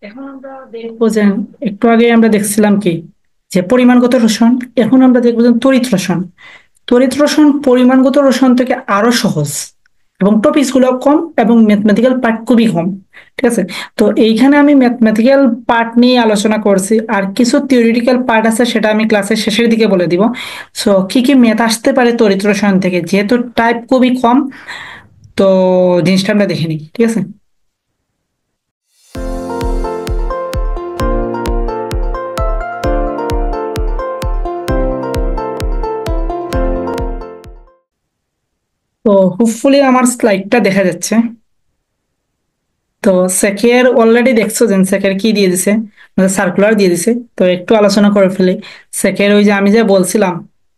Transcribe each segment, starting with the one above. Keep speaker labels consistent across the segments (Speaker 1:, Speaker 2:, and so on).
Speaker 1: এখন আমরা দেখবো যে একটু আগে আমরা দেখছিলাম কি যে পরিমাণগত রসায়ন। এখন আমরা দেখবো যে তড়িৎ রসায়ন। তড়িৎ রসায়ন পরিমাণগত রসায়ন থেকে আরো সহজ এবং টপিকস গুলো কম এবং ম্যাথমেটিক্যাল পার্ট খুবই কম। ঠিক আছে। তো এইখানে আমি ম্যাথমেটিক্যাল পার্ট নিয়ে আলোচনা করছি, আর কিছু থিওরিটিক্যাল পার্ট আছে সেটা আমি ক্লাসের শেষের দিকে বলে দিব। সো কি কি ম্যাথ আসতে পারে তড়িৎ রসায়ন থেকে, যেহেতু টাইপ খুবই কম, তো জিনিসটা আমরা দেখে নিই। ঠিক আছে। তো হোপফুলি আমার স্লাইডটা দেখা যাচ্ছে। তো সেকের অলরেডি দেখছো যে সেকের কি দিয়ে দিছে, সার্কুলার দিয়ে দিছে। তো একটু আলোচনা করে ফেলি। সেকের ওই যে আমি যে বলছিলাম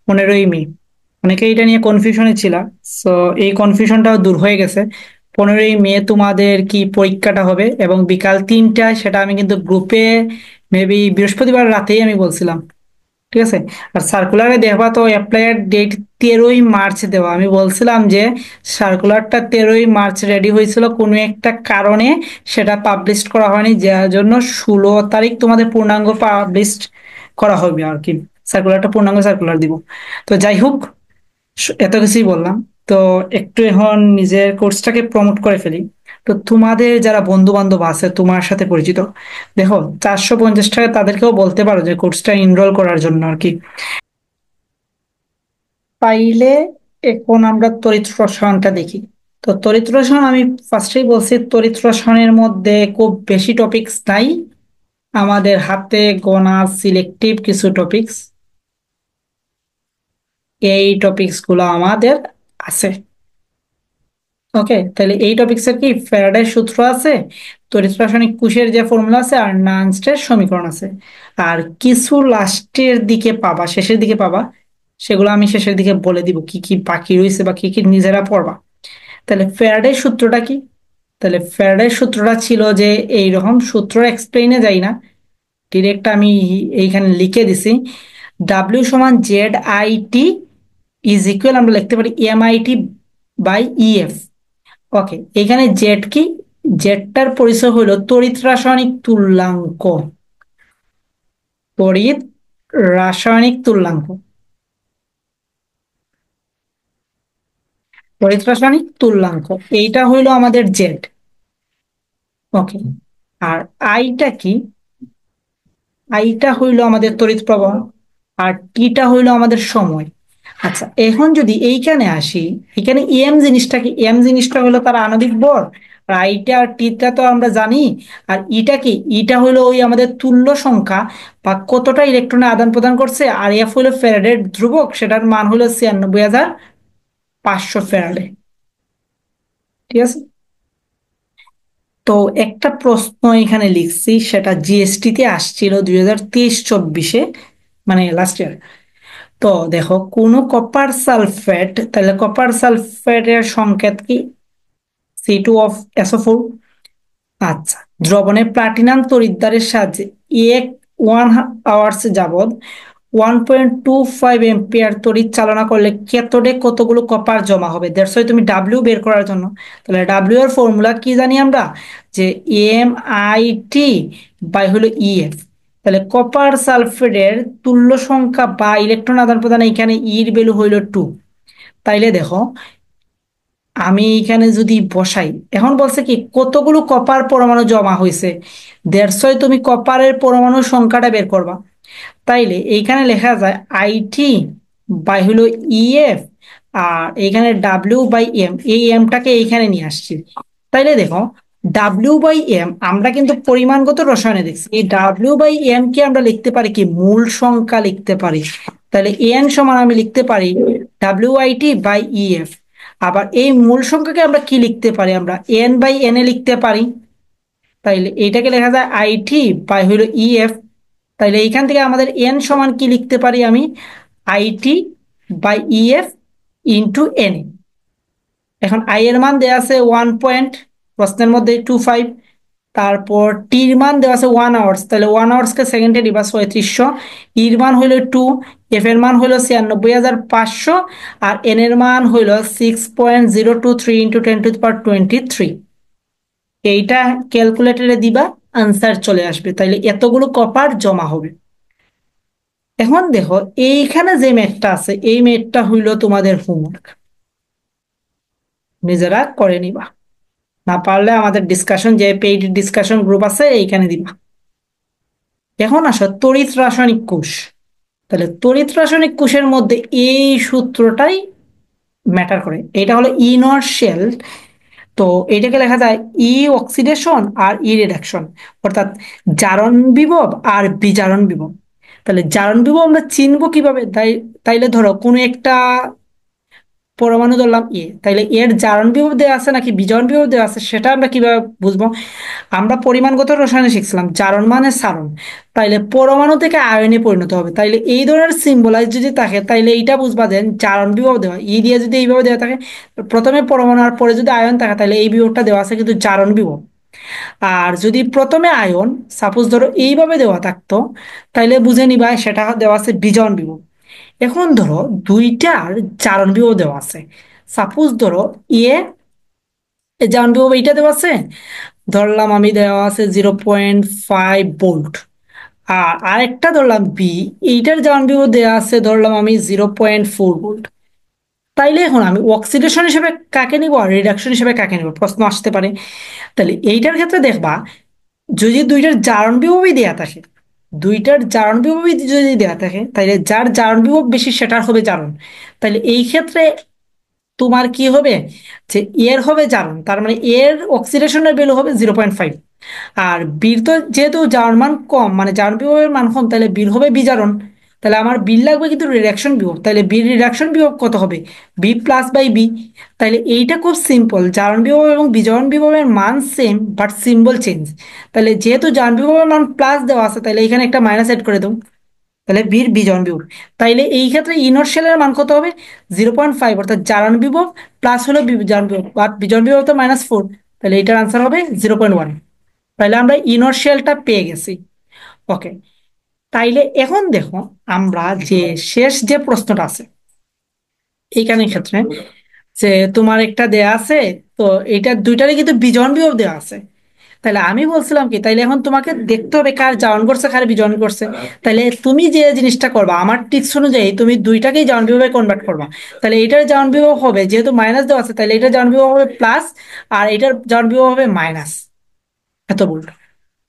Speaker 1: 15ই মে, অনেকে এটা নিয়ে কনফিউশনে ছিল। সো এই কনফিউশনটাও দূর হয়ে গেছে। 15ই মে তোমাদের কি পরীক্ষাটা হবে এবং বিকাল 3টায়, সেটা আমি কিন্তু গ্রুপে মেবি বৃহস্পতিবার রাতেই আমি বলছিলাম। ঠিক আছে। আর সার্কুলারে দেখবা তো অ্যাপ্লাইয়ের ডেট 13ই মার্চ দেওয়া। আমি বলছিলাম যে সার্কুলারটা 13ই মার্চ রেডি হয়েছিল, কোনো একটা কারণে সেটা পাবলিশ করা হয়নি, যার জন্য 16 তারিখ তোমাদের পূর্ণাঙ্গ পাবলিশ করা হবে আর কি। সার্কুলারটা পূর্ণাঙ্গ সার্কুলার দিব। তো যাই হোক, এত কিছুই বললাম। তো একটু এখন নিজের কোর্সটাকে প্রমোট করে ফেলি। তো তোমাদের যারা বন্ধু বান্ধব আছে তোমার সাথে পরিচিত, দেখো 450 টাকা তাদেরকেও বলতে পারো যে কোর্সটা এনরোল করার জন্য আর কি। পাইলে এখন আমরা তড়িৎ রসায়নটা দেখি। তো তড়িৎ রসায়ন আমি ফার্স্টেই বলছি, তড়িৎ রসায়নের মধ্যে খুব বেশি টপিকস নাই, আমাদের হাতে গোনা সিলেক্টিভ কিছু টপিকস। এই টপিকস গুলো আমাদের আছে। ওকে, তাহলে এই টপিকস এর কি ফ্যারাডের সূত্র আছে, তড়িৎ রাসায়নিক কোষের যে ফর্মুলা আছে, আর নানস্টের সমীকরণ আছে। আর কিছু লাস্টের দিকে পাবা, শেষের দিকে পাবা, সেগুলো আমি শেষের দিকে বলে দিব কি কি বাকি রয়েছে বা কি কি নিজেরা পড়বা। তাহলে ফ্যারাডের সূত্রটা কি? তাহলে ফ্যারাডের সূত্রটা ছিল যে এইরকম সূত্র, এক্সপ্লেইনে যাই না, ডিরেক্ট আমি এইখানে লিখে দিছি। ডাব্লিউ সমান Z I T is equal, আমরা লিখতে পারি M I T by EF. Okay, এখানে জেড কি? জেডটার পরিচয় হলো তড়িৎ রাসায়নিক তুল্যাঙ্ক। তড়িৎ রাসায়নিক তুল্যাঙ্ক, তড়িৎ রাসায়নিক তুল্যাঙ্ক, এইটা হইলো আমাদের জেড। ওকে, আর আইটা কি? আইটা হইলো আমাদের তড়িৎ প্রবাহ, আর টিটা হইলো আমাদের সময়। আচ্ছা, এখন যদি এইখানে আসি, এখানে এম জিনিসটা কি? এম জিনিসটা হলো তার আণবিক ভর। আর আইটা আর টিটা তো আমরা জানি। আর ইটা কি? ইটা হলো ওই আমাদের তুল্য সংখ্যা, বা কতটা ইলেকট্রনে আদান প্রদান করছে। আর এফ হলো ফ্যারাডের ধ্রুবক, সেটার মান হলো 96,500 ফ্যারাডে। ঠিক আছে। তো একটা প্রশ্ন এখানে লিখছি, সেটা জিএসটি তে আসছিল 2023-24-এ, মানে লাস্ট ইয়ার। তো দেখো, কোনো কপার সালফেট, তাহলে কপার সালফেটের সংকেত কি? C2 of SO4। আচ্ছা, দ্রবণে প্লাটিনাম তড়িৎদ্বারের সাহায্যে 1 আওয়ার্স যাবৎ 1.25 এম্পিয়ার তড়িৎ চালনা করলে ক্যাথোডে কতগুলো কপার জমা হবে? দ্যাটস ওয়াই তুমি ডাব্লিউ বের করার জন্য, তাহলে ডাব্লিউ এর ফর্মুলা কি জানি আমরা, যে MIT বাই হলো EF। তাহলে কপার সালফেটের তুল্য সংখ্যা বা ইলেকট্রন আদান প্রদান, এখানে ইর ভ্যালু হইল 2। তাইলে দেখো, আমি এখানে যদি বসাই, এখন বলছে কি কতগুলো কপার পরমাণু জমা হয়েছে, 150। তুমি কপারের পরমাণু সংখ্যাটা বের করবা। তাইলে এইখানে লেখা যায় আইটি বাই হলো ইএফ, আর এইখানে ডাব্লিউ বাই এম, এই এমটাকে এইখানে নিয়ে আসছি। তাইলে দেখো, ডাব্লিউ বাই এম আমরা কিন্তু পরিমাণগত রসায়নে দেখছি, এই ডাব্লিউ বাই এম কে আমরা লিখতে পারি কি মূল সংখ্যা লিখতে পারি। তাহলে এন সমান আমি লিখতে পারি WIT বাই ইএফ। আবার এই মূল সংখ্যাকে আমরা কি লিখতে পারি, আমরা এন বাই এন এ লিখতে পারি। তাইলে এইটাকে লেখা যায় আইটি বাই হইলো ইএফ। তাইলে এইখান থেকে আমাদের এন সমান কি লিখতে পারি আমি, IT by EF into N. এখন আই এর মান দেওয়া আছে 1 পয়েন্ট, প্রশ্নের মধ্যে 25। তারপর টির মান দেওয়া আছে 1 আওয়ার্স, তাহলে 1 আওয়ার্সকে সেকেন্ডে দিবা 3700। ইর মান হইলো 2, এফ এর মান হইলো 96,500, আর এন এর মান হইলো 6.023 × 10⁻23। এইটা ক্যালকুলেটরে দিবা, আনসার চলে আসবে, তাইলে এতগুলো কপার জমা হবে। এখন দেখো এইখানে যে ম্যাথটা আছে, এই ম্যাথটা হইলো তোমাদের হোমওয়ার্ক, নিজেরা করে নিবা। না পারলে আমাদের ডিসকাশন, যে পেইড ডিসকাশন গ্রুপ আছে এইখানে দিবা। এখন আসো তড়িৎ রাসায়নিক কোষ। তাহলে তড়িৎ রাসায়নিক কোষের মধ্যে এই সূত্রটাই ম্যাটার করে। এটা হলো ইনার্শিয়াল। তো এটাকে লেখা যায় ই অক্সিডেশন আর ই রিডাকশন, অর্থাৎ জারণ বিভব আর বিজারণ বিভব। তাহলে জারণ বিভব আমরা চিনবো কিভাবে? তাইলে ধরো কোনো একটা পরমাণু ধরলাম এ, তাইলে এর জারণ বিভব দেওয়া আছে নাকি বিজারণ বিভব দেওয়া আছে সেটা আমরা কিভাবে বুঝবো? আমরা পরিমাণগত রসায়নে শিখছিলাম জারণ মানে সারণ। তাইলে পরমাণু থেকে আয়নে পরিণত হবে, তাইলে এই ধরনের সিম্বলাইজ যদি থাকে তাইলে এইটা বুঝবা যে জারণ বিভব দেওয়া ই দিয়ে যদি এইভাবে দেওয়া থাকে, প্রথমে পরমাণু আর পরে যদি আয়ন থাকে তাহলে এই বিভবটা দেওয়া আছে কিন্তু জারণ বিভব। আর যদি প্রথমে আয়ন সাপোজ ধরো এইভাবে দেওয়া থাকতো, তাইলে বুঝে নিবা সেটা দেওয়া আছে বিজারণ বিভব। এখন ধরো দুইটার জারণ বিভব দেওয়া আছে, সাপোজ ধরো এ জারণ বিভব এইটা দেওয়া আছে, ধরলাম আমি দেওয়া আছে 0.5 ভোল্ট। আর আরেকটা ধরলাম বি, এইটার জারণ বিভব দেওয়া আছে ধরলাম আমি 0.4 ভোল্ট। তাইলে এখন আমি অক্সিডেশন হিসেবে কাকে নিব আর রিডাকশন হিসেবে কাকে নিব, প্রশ্ন আসতে পারে। তাহলে এইটার ক্ষেত্রে দেখবা যদি দুইটার জারণ বিভবই দেয়া থাকে, দুইটার জারণ বিভবই যদি দেয়া থাকে তাহলে যার জারণ বিভব বেশি সেটার হবে জারণ। তাহলে এই ক্ষেত্রে তোমার কি হবে, যে এর হবে জারণ, তার মানে এর অক্সিডেশনের ভ্যালু হবে 0.5। আর বির তো যেহেতু জারণ মান কম, মানে জারণ বিভবের মান কম, তাহলে বির হবে বিজারণ। তাহলে আমার বির লাগবে কিন্তু রিডাকশন বিভব, তাহলে বির রিডাকশন বিভব কত হবে? B plus by B. তাহলে এইটা খুব সিম্পল, জারণ বিভব এবং বিজারণ বিভবের মান সেম বাট সিম্বল চেঞ্জ। তাহলে যেহেতু জারণ বিভবের মান প্লাস দেওয়া আছে তাহলে এখানে একটা মাইনাস এড করে দেবো, তাহলে বীর বিজন বিভব। তাইলে এই ক্ষেত্রে ইনর্শিয়ালের মান কত হবে? 0.5, অর্থাৎ জারণ বিভব প্লাস হলো বিজন বিভব, বা বিজন বিভব তো -4, তাহলে এটার আনসার হবে 0.1। তাইলে আমরা ইনর্শিয়ালটা পেয়ে গেছি। ওকে, তাইলে এখন দেখো আমরা যে শেষ যে প্রশ্নটা আছে এইখানে ক্ষেত্রে, যে তোমার একটা দেয়া আছে, তো এটা দুইটারই কিন্তু বিজন বিভব দেওয়া আছে। তাহলে আমি বলছিলাম কি, তাইলে এখন তোমাকে দেখতে হবে কার জারণ করছে কার বিজারণ করছে। তাহলে তুমি যে জিনিসটা করবা আমার টিপস অনুযায়ী, তুমি দুইটাকেই জারণ বিভবে কনভার্ট করবা। তাহলে এটার জারণ বিভব হবে, যেহেতু মাইনাস দেওয়া আছে তাহলে এটার জারণ বিভব হবে প্লাস, আর এটার জারণ বিভব হবে মাইনাস, এত বলতো।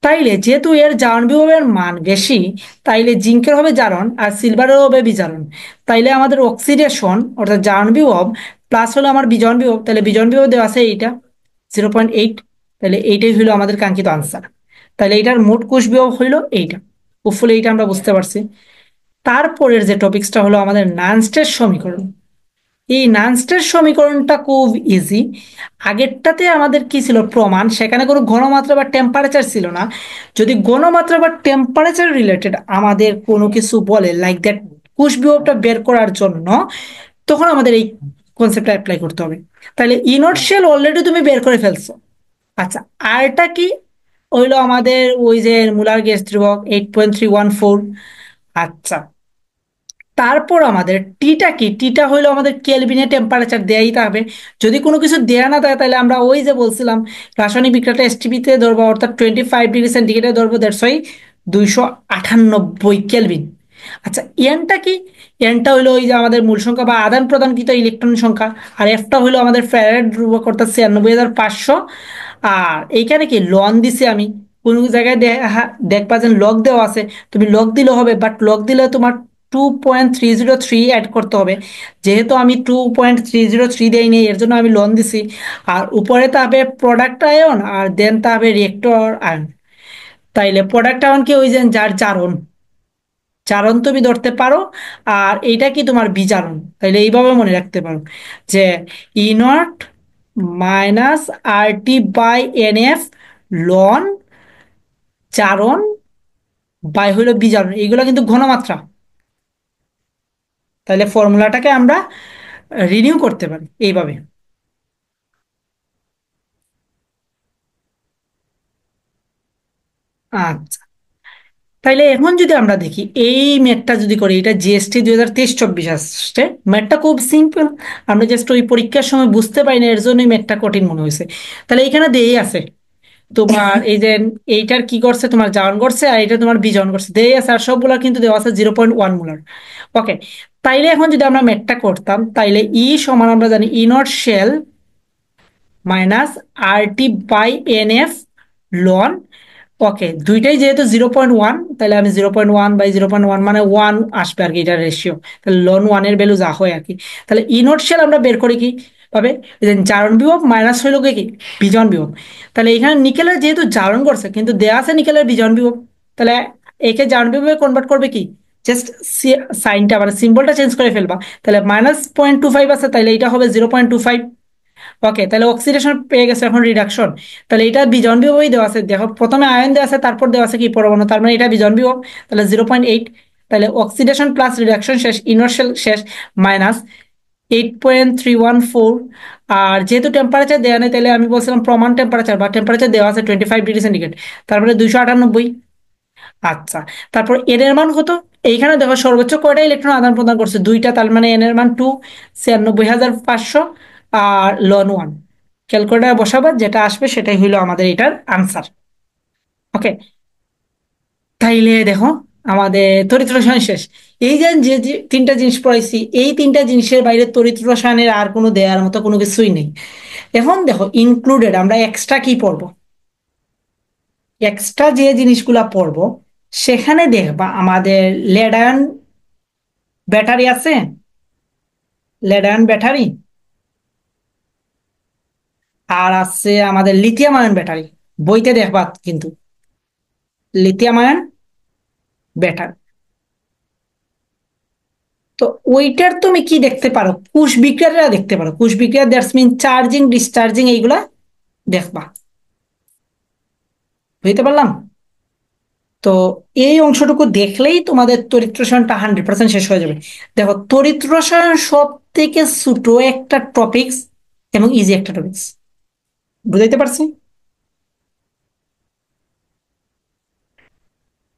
Speaker 1: তাইলে যেহেতু এর জারণ বিভবের মান বেশি, তাইলে জিঙ্কের হবে জারণ আর সিলভারের হবে বিজারণ। তাইলে আমাদের অক্সিডেশন অর্থাৎ জারণ বিভব প্লাস হলো আমার বিজারণ বিভব, তাহলে বিজারণ বিভব দেওয়া আছে এইটা 0.8। তাহলে এইটাই হইলো আমাদের কাঙ্ক্ষিত আনসার। তাহলে এইটার মোট কোষ বিভব হইলো এইটা। হোপফুলি এইটা আমরা বুঝতে পারছি। তারপরের যে টপিক্সটা হলো আমাদের নানস্টের সমীকরণ। এই নানস্টের সমীকরণটা খুব ইজি। আগেরটাতে আমাদের কি ছিল, প্রমাণ, সেখানে কোনো ঘনমাত্রা বা টেম্পারেচার ছিল না। যদি ঘনমাত্রা বা টেম্পারেচার রিলেটেড আমাদের কোনো কিছু বলে লাইক দ্যাট কোষ বিভবটা বের করার জন্য, তখন আমাদের এই কনসেপ্টটা অ্যাপ্লাই করতে হবে। তাহলে ইনার্শিয়াল অলরেডি তুমি বের করে ফেলছো। আচ্ছা, আরটা কি হইলো আমাদের ওই যে মুলার গ্যাস ধ্রুবক 8.314। আচ্ছা, তারপর আমাদের টিটা কি, টিটা হইলো আমাদের কেলভিনে টেম্পারেচার দেয়াই হবে। যদি কোনো কিছু দেয়া না থাকে তাহলে আমরা ওই যে বলছিলাম রাসায়নিক বিক্রিয়াটা এসটিপিতে ধরবো, অর্থাৎ 25 ডিগ্রি সেন্টিগ্রেডে ধরবো, দ্যাটস ওয়াই 298 কেলভিন। আচ্ছা, এনটা কি? এনটা হইলো ওই যে আমাদের মূল সংখ্যা বা আদান প্রদানকৃত ইলেকট্রন সংখ্যা। আর এফটা হইলো আমাদের ফ্যারাডে ধ্রুবক অর্থাৎ 96,500। আর এইখানে কি লন দিছি আমি, কোনো জায়গায় দেখবা যে লগ দেওয়া আছে, তুমি লগ দিলে হবে, বাট লগ দিলে তোমার 2.303 অ্যাড করতে হবে। যেহেতু আমি 2.303 দেইনি এর জন্য আমি লন দিছি। আর উপরে তাবে প্রোডাক্ট আয়ন আর দেন তাবে রিয়েক্টর আয়ন। তাইলে প্রোডাক্ট আয়ন কি ওই যে যার জারণ, জারণ তুমি ধরতে পারো। আর এইটা কি তোমার বিজারণ, তাইলে এইভাবে মনে রাখতে পারো যে E naught minus R T by N F লন জারণ বাই হইলো বিজারণ, এইগুলো কিন্তু ঘনমাত্রা। তাহলে ফর্মুলাটাকে আমরা রিনিউ করতে পারি এইভাবে। আচ্ছা, তাইলে এখন যদি আমরা দেখি এই ম্যাথটা যদি করি, এটা জিএসটি 2023-24 আসছে, ম্যাথটা খুব সিম্পল। আমরা জাস্ট ওই পরীক্ষার সময় বুঝতে পারি না এর জন্যই ম্যাথটা কঠিন মনে হয়েছে। তাহলে এখানে দেই আছে তোমার এই যে এইটার কি করছে, তোমার জারণ করছে, আর এটা তোমার বিজারণ করছে, দেই আছে, আর সবগুলো কিন্তু দেওয়া আছে 0.1 মোলার। ওকে, তাইলে এখন যদি আমরা ম্যাথটা করতাম, তাইলে ই সমান আমরা জানি E naught cell minus R T by N F লন। ওকে, দুইটাই যেহেতু 0.1, তাহলে আমি 0.1/0.1 মানে 1 আসবে আর কি, এটা রেশিও। তাহলে লন ওয়ানের ভ্যালু যা হয় আর কি। তাহলে ইনট শেল আমরা বের করি কি ভাবে, এই যে জারণ বিভব মাইনাস হইল কি বিজন বিভব। তাহলে এখানে নিকেলের যেহেতু জারণ করছে কিন্তু দেয়া আছে নিকেলের বিজন বিভব, তাহলে একে জারণ বিভবে কনভার্ট করবে কি, জাস্ট সাইনটা মানে সিম্বলটা চেঞ্জ করে ফেলবা। তাহলে -0.25 আছে, তাহলে এটা হবে 0.25। ওকে, তাহলে অক্সিডেশন পেয়ে গেছে, এখন রিডাকশন। তাহলে এটা বিজন বিভবই দেওয়া আছে, দেখো প্রথমে আয়ন দেওয়া আছে, তারপর দেওয়া আছে কি পরমাণু, তার মানে এটা বিজন বিভব। তাহলে 0.8, তাহলে অক্সিডেশন প্লাস রিডাকশন শেষ, ইনার্শিয়াল শেষ, মাইনাস 8.314। আর যেহেতু টেম্পারেচার দেওয়া নেই, তাহলে আমি বলছিলাম প্রমাণ টেম্পারেচার বা টেম্পারেচার দেওয়া আছে 25°C, তারপরে 298। আচ্ছা, তারপর এন এর মান কত, এইখানে দেখো সর্বোচ্চ কয়টা ইলেকট্রন আদান প্রদান করছে, দুইটা, তার মানে এন এর মান 296,500। আর লন ওয়ান ক্যালকুলেটার বসাবা, যেটা আসবে সেটাই হইলো আমাদের এটার আনসার। ওকে, তাইলে দেখো আমাদের তড়িৎ রসায়ন শেষ। এই যে যে যে তিনটা জিনিস পড়াইছি, এই তিনটা জিনিসের বাইরে তড়িৎ রসায়নের আর কোনো দেওয়ার মতো কোনো কিছুই নেই। এখন দেখো ইনক্লুডেড আমরা এক্সট্রা কি পড়বো, এক্সট্রা যে জিনিসগুলা পড়বো সেখানে দেখবা আমাদের লেড আয়ন ব্যাটারি আছে, লেড আয়ন ব্যাটারি, আর আছে আমাদের লিথিয়াম আয়ন ব্যাটারি। বইতে দেখবা কিন্তু লিথিয়াম আয়ন ব্যাটারি। তো ওইটার তুমি কি দেখতে পারো, কোষ বিক্রিয়াটা দেখতে পারো, কোষ বিক্রিয়া, দ্যাটস মিন চার্জিং ডিসচার্জিং, এইগুলা দেখবা। বুঝতে পারলাম? তো এই অংশটুকু দেখলেই তোমাদের তড়িৎ রসায়নটা 100% শেষ হয়ে যাবে। দেখো তড়িৎ রসায়ন সব থেকে ছোট একটা টপিকস এবং ইজি একটা টপিকস, বুঝাইতে পারছি?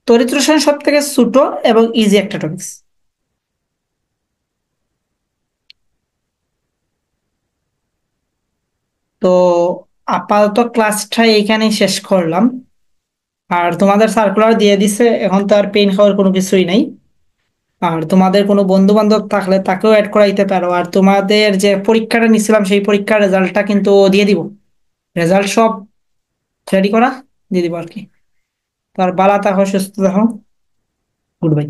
Speaker 1: তড়িৎ রসায়ন সব থেকে ছোট এবং ইজি একটা টপিকস। তো আপাতত ক্লাসটা এইখানে শেষ করলাম। আর তোমাদের সার্কুলার দিয়ে দিছে, এখন তো আর পেন খাওয়ার কোনো কিছুই নাই। আর তোমাদের কোনো বন্ধু বান্ধব থাকলে তাকেও অ্যাড করাইতে পারো। আর তোমাদের যে পরীক্ষাটা নিছিলাম সেই পরীক্ষার রেজাল্টটা কিন্তু দিয়ে দিব, রেজাল্ট সব রেডি করা দিয়ে দিব আর কি। তো আর বালা থাকো, সুস্থ থাকো, গুড বাই।